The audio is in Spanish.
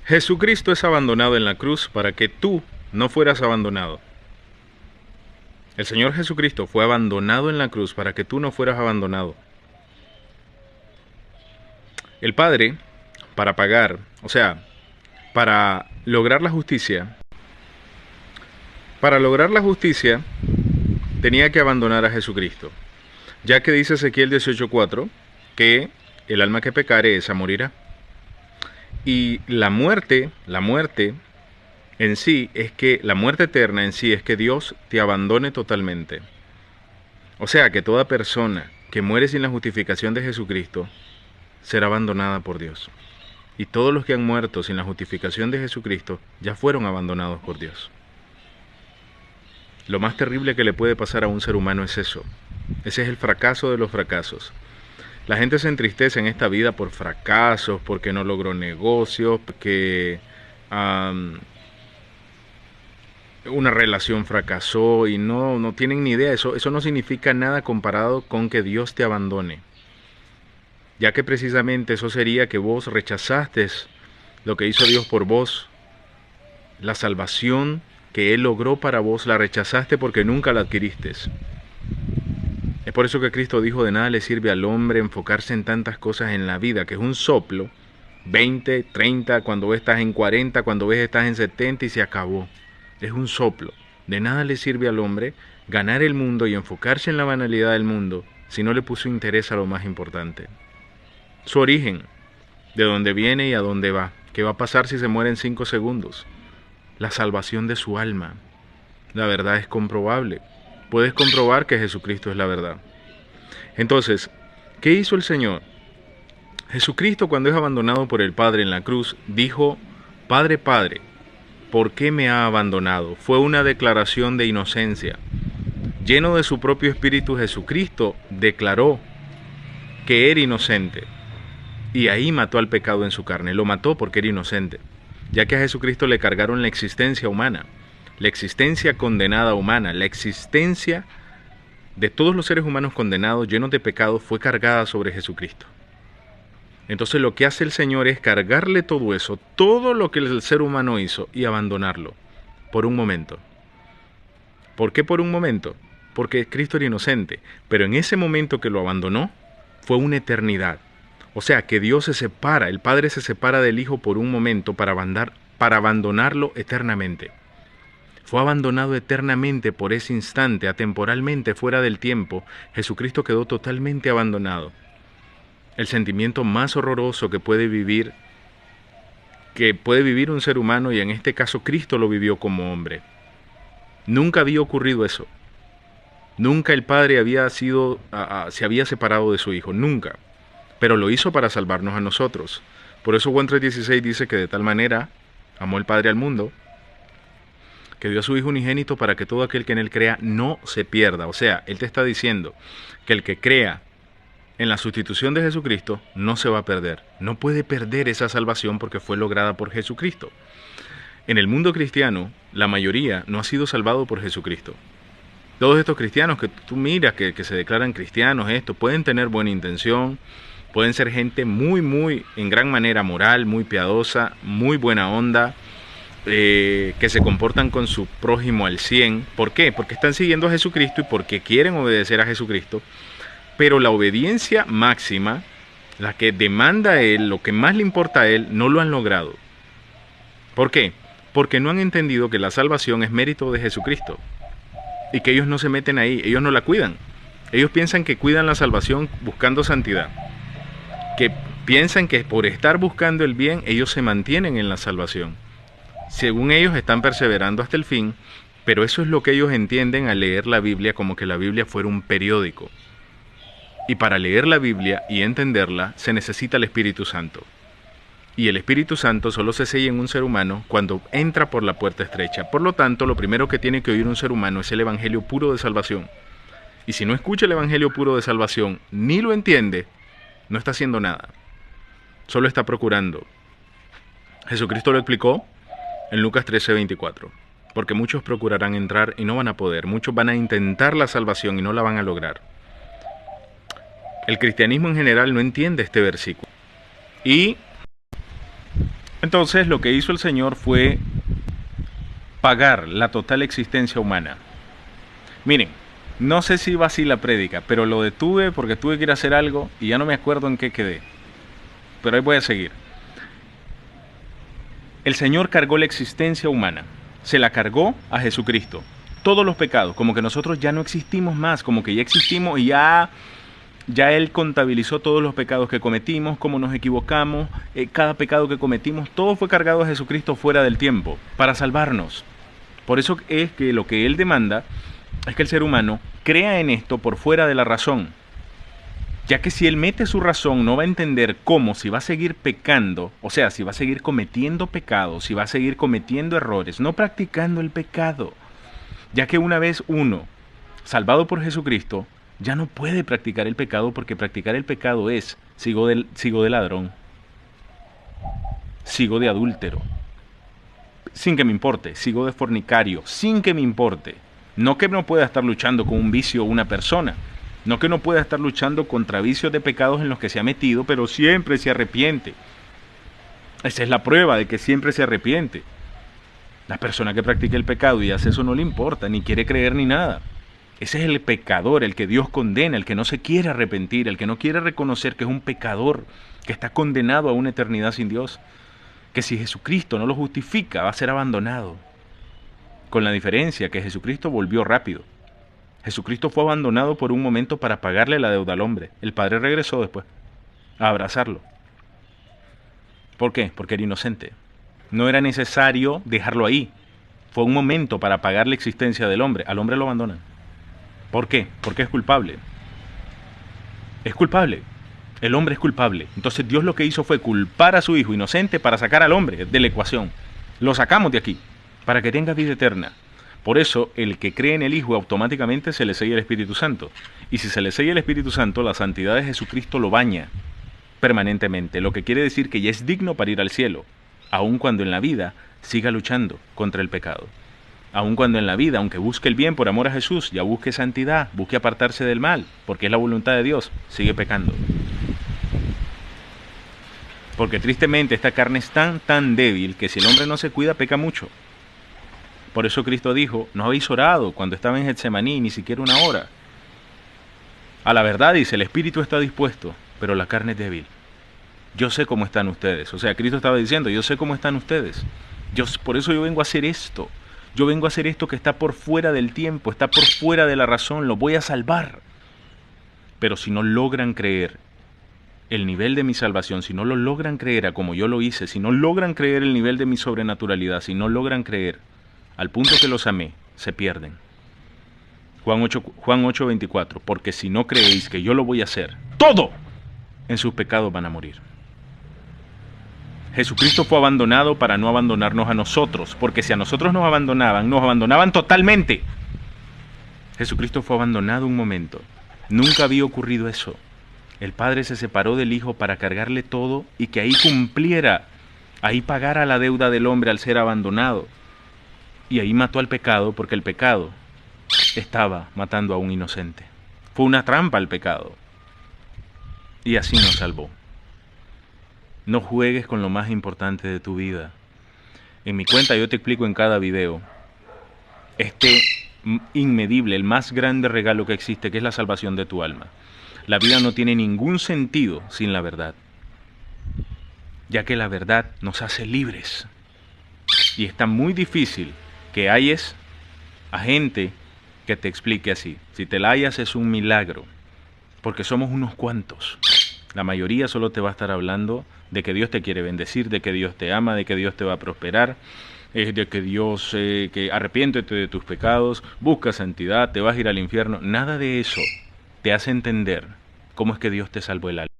Jesucristo es abandonado en la cruz para que tú no fueras abandonado. El Señor Jesucristo fue abandonado en la cruz para que tú no fueras abandonado. El Padre, para pagar, para lograr la justicia, tenía que abandonar a Jesucristo, ya que dice Ezequiel 18:4 que el alma que pecare esa morirá. Y la muerte en sí es que, la muerte eterna en sí es que Dios te abandone totalmente. O sea que toda persona que muere sin la justificación de Jesucristo será abandonada por Dios. Y todos los que han muerto sin la justificación de Jesucristo ya fueron abandonados por Dios. Lo más terrible que le puede pasar a un ser humano es eso. Ese es el fracaso de los fracasos. La gente se entristece en esta vida por fracasos, porque no logró negocios, porque una relación fracasó y no tienen ni idea. Eso no significa nada comparado con que Dios te abandone. Ya que precisamente eso sería que vos rechazaste lo que hizo Dios por vos. La salvación que Él logró para vos la rechazaste porque nunca la adquiriste. Es por eso que Cristo dijo: de nada le sirve al hombre enfocarse en tantas cosas en la vida, que es un soplo, 20, 30, cuando ves estás en 40, cuando ves estás en 70 y se acabó. Es un soplo. De nada le sirve al hombre ganar el mundo y enfocarse en la banalidad del mundo si no le puso interés a lo más importante. Su origen, de dónde viene y a dónde va. ¿Qué va a pasar si se muere en 5 segundos? La salvación de su alma. La verdad es comprobable. Puedes comprobar que Jesucristo es la verdad. Entonces, ¿qué hizo el Señor? Jesucristo, cuando es abandonado por el Padre en la cruz, dijo: Padre, Padre, ¿por qué me ha abandonado? Fue una declaración de inocencia. Lleno de su propio espíritu, Jesucristo declaró que era inocente. Y ahí mató al pecado en su carne. Lo mató porque era inocente. Ya que a Jesucristo le cargaron la existencia humana. La existencia condenada humana, la existencia de todos los seres humanos condenados, llenos de pecado, fue cargada sobre Jesucristo. Entonces lo que hace el Señor es cargarle todo eso, todo lo que el ser humano hizo, y abandonarlo por un momento. ¿Por qué por un momento? Porque Cristo era inocente, pero en ese momento que lo abandonó, fue una eternidad. O sea que Dios se separa, el Padre se separa del Hijo por un momento para abandonarlo eternamente. Fue abandonado eternamente por ese instante, atemporalmente, fuera del tiempo. Jesucristo quedó totalmente abandonado. El sentimiento más horroroso que puede vivir un ser humano, y en este caso Cristo lo vivió como hombre. Nunca había ocurrido eso. Nunca el Padre se había separado de su Hijo, nunca. Pero lo hizo para salvarnos a nosotros. Por eso Juan 3:16 dice que de tal manera amó el Padre al mundo, que dio a su Hijo unigénito para que todo aquel que en Él crea no se pierda. O sea, Él te está diciendo que el que crea en la sustitución de Jesucristo no se va a perder. No puede perder esa salvación porque fue lograda por Jesucristo. En el mundo cristiano, la mayoría no ha sido salvado por Jesucristo. Todos estos cristianos que tú miras que se declaran cristianos, pueden tener buena intención, pueden ser gente muy, en gran manera moral, muy piadosa, muy buena onda, que se comportan con su prójimo al 100. ¿Por qué? Porque están siguiendo a Jesucristo y porque quieren obedecer a Jesucristo. Pero la obediencia máxima, la que demanda a Él, lo que más le importa a Él, no lo han logrado. ¿Por qué? Porque no han entendido que la salvación es mérito de Jesucristo. Y que ellos no se meten ahí, ellos no la cuidan. Ellos piensan que cuidan la salvación buscando santidad. Que piensan que por estar buscando el bien, ellos se mantienen en la salvación. Según ellos están perseverando hasta el fin, pero eso es lo que ellos entienden al leer la Biblia, como que la Biblia fuera un periódico. Y para leer la Biblia y entenderla se necesita el Espíritu Santo. Y el Espíritu Santo solo se sella en un ser humano cuando entra por la puerta estrecha. Por lo tanto, lo primero que tiene que oír un ser humano es el Evangelio puro de salvación. Y si no escucha el Evangelio puro de salvación, ni lo entiende, no está haciendo nada. Solo está procurando. Jesucristo lo explicó en Lucas 13:24. Porque muchos procurarán entrar y no van a poder. Muchos van a intentar la salvación y no la van a lograr. El cristianismo en general no entiende este versículo. Y Entonces lo que hizo el Señor fue pagar la total existencia humana. Miren, no sé si iba así la prédica, pero lo detuve porque tuve que ir a hacer algo y ya no me acuerdo en qué quedé. Pero ahí voy a seguir. El Señor cargó la existencia humana, se la cargó a Jesucristo. Todos los pecados, como que nosotros ya no existimos más, como que ya existimos y ya Él contabilizó todos los pecados que cometimos, cómo nos equivocamos, cada pecado que cometimos, todo fue cargado a Jesucristo fuera del tiempo, para salvarnos. Por eso es que lo que Él demanda es que el ser humano crea en esto por fuera de la razón, ya que si él mete su razón no va a entender cómo, si va a seguir pecando, o sea, si va a seguir cometiendo pecados, si va a seguir cometiendo errores, no practicando el pecado, ya que una vez uno, salvado por Jesucristo, ya no puede practicar el pecado porque practicar el pecado es, sigo de ladrón, sigo de adúltero, sin que me importe, sigo de fornicario, sin que me importe. No que no pueda estar luchando con un vicio o una persona, no que no pueda estar luchando contra vicios de pecados en los que se ha metido, pero siempre se arrepiente. Esa es la prueba de que siempre se arrepiente. La persona que practica el pecado y hace eso no le importa, ni quiere creer ni nada. Ese es el pecador, el que Dios condena, el que no se quiere arrepentir, el que no quiere reconocer que es un pecador, que está condenado a una eternidad sin Dios, que si Jesucristo no lo justifica va a ser abandonado. Con la diferencia que Jesucristo volvió rápido. Jesucristo fue abandonado por un momento para pagarle la deuda al hombre. El Padre regresó después a abrazarlo. ¿Por qué? Porque era inocente. No era necesario dejarlo ahí. Fue un momento para pagar la existencia del hombre. Al hombre lo abandonan. ¿Por qué? Porque es culpable. Es culpable. El hombre es culpable. Entonces Dios lo que hizo fue culpar a su hijo inocente para sacar al hombre de la ecuación. Lo sacamos de aquí para que tenga vida eterna. Por eso, el que cree en el Hijo automáticamente se le sella el Espíritu Santo. Y si se le sella el Espíritu Santo, la santidad de Jesucristo lo baña permanentemente, lo que quiere decir que ya es digno para ir al cielo, aun cuando en la vida siga luchando contra el pecado. Aun cuando en la vida, aunque busque el bien por amor a Jesús, ya busque santidad, busque apartarse del mal, porque es la voluntad de Dios, sigue pecando. Porque tristemente esta carne es tan débil que si el hombre no se cuida, peca mucho. Por eso Cristo dijo, no habéis orado cuando estaba en Getsemaní, ni siquiera una hora. A la verdad dice, el espíritu está dispuesto, pero la carne es débil. Yo sé cómo están ustedes. O sea, Cristo estaba diciendo, yo sé cómo están ustedes. Por eso yo vengo a hacer esto. Yo vengo a hacer esto que está por fuera del tiempo, está por fuera de la razón, lo voy a salvar. Pero si no logran creer el nivel de mi salvación, si no lo logran creer a como yo lo hice, si no logran creer el nivel de mi sobrenaturalidad, si no logran creer al punto que los amé, se pierden. Juan 8:24, porque si no creéis que yo lo voy a hacer, todo en sus pecados van a morir. Jesucristo fue abandonado para no abandonarnos a nosotros, porque si a nosotros nos abandonaban totalmente. Jesucristo fue abandonado un momento. Nunca había ocurrido eso. El Padre se separó del Hijo para cargarle todo y que ahí cumpliera, ahí pagara la deuda del hombre al ser abandonado. Y ahí mató al pecado porque el pecado estaba matando a un inocente. Fue una trampa al pecado. Y así nos salvó. No juegues con lo más importante de tu vida. En mi cuenta yo te explico en cada video este inmedible, el más grande regalo que existe, que es la salvación de tu alma. La vida no tiene ningún sentido sin la verdad, ya que la verdad nos hace libres. Y está muy difícil que halles a gente que te explique así. Si te la hallas es un milagro, porque somos unos cuantos. La mayoría solo te va a estar hablando de que Dios te quiere bendecir, de que Dios te ama, de que Dios te va a prosperar, de que Dios, que arrepiéntete de tus pecados, busca santidad, te vas a ir al infierno. Nada de eso te hace entender cómo es que Dios te salvó el alma.